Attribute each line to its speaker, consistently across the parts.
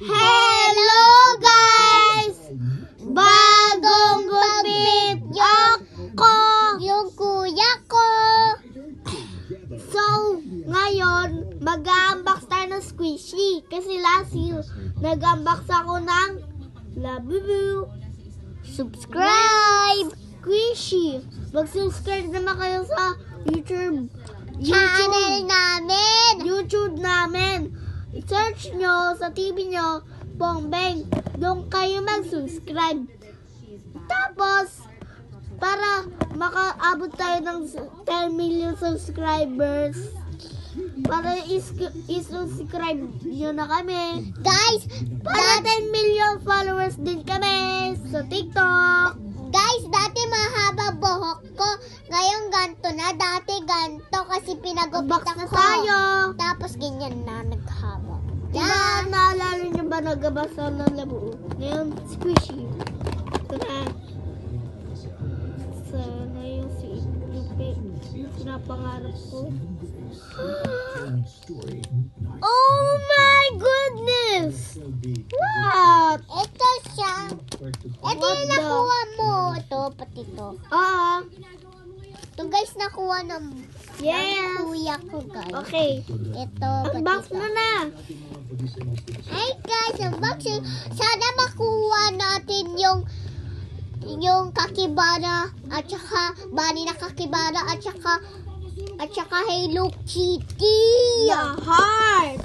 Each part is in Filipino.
Speaker 1: Hello guys! Bagong gupit ako! Yung kuya ko! So, ngayon, mag-unbox tayo ng squishy. Kasi last year, nag-unbox ako ng Labubu. Subscribe! Squishy! Mag-subscribe naman kayo sa YouTube namin. I-search nyo sa TV nyo, Bongbeng. Doon kayo mag-subscribe. Tapos, para makaabot tayo ng 10 million subscribers, para i-subscribe nyo na kami. Guys, para 10 million followers din kami sa TikTok. Guys, dati mahaba buhok ko. Ngayon ganto na. Dati ganto kasi pinagupitan ko. Tayo. Tapos ganyan na naghaba. Diba, naalala nyo ba nagabasa ng labuo? Ngayon, squishy. Ito na. Sana yung si Ipe. Yung pinapangarap ko. Oh my goodness! What? Ito siya. Ito yung nakuha mo. Ito, pati ito. Ito guys, nakuha ng kuya ko guys. Okay. Ito, pati unbox mo na. Hey guys, unboxing. Sana makuha natin yung kakibara at saka bani na kakibara at saka Hello Kitty. The heart.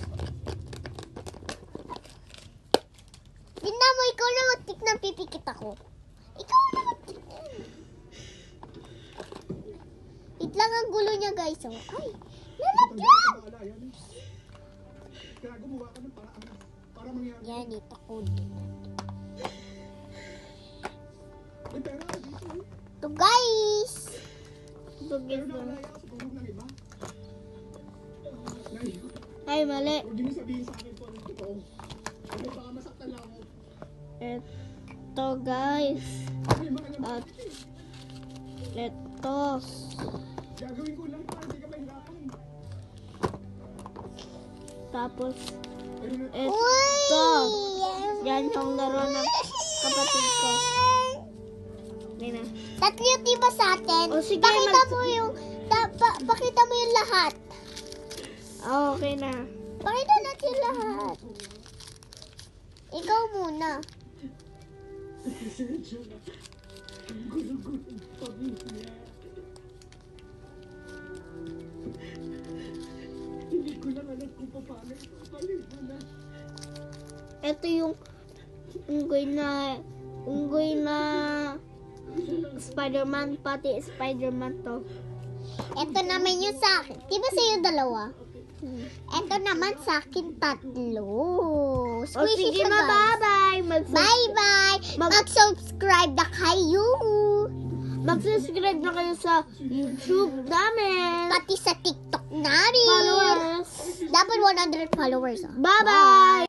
Speaker 1: Tingnan mo, ikaw na matik na pipikit ako. Ikaw na matik. It lang ang gulo niya guys. Oh. Ay, lalagyan. Yan, ito ko din. Ito guys. Ito guys. Ay, mali. Ito guys. At ito. Tapos ito. Yan yung laro ng kapatid ko. Yan na. Tatlo diba sa atin? O, sige, pakita mo yung lahat. Okay na. Pakita natin lahat. Ikaw muna. Ito yung unggoy na Spider-Man, pati Spider-Man to. Ito naman yung sa akin. Diba sa'yo dalawa? Ito naman sa akin tatlo. Squishy
Speaker 2: sige na, bye-bye.
Speaker 1: Bye-bye. Mag-subscribe na kayo.
Speaker 2: Mag-subscribe na kayo sa YouTube namin.
Speaker 1: Pati sa TikTok namin.
Speaker 2: Followers.
Speaker 1: Dapat 100 followers.
Speaker 2: Bye-bye.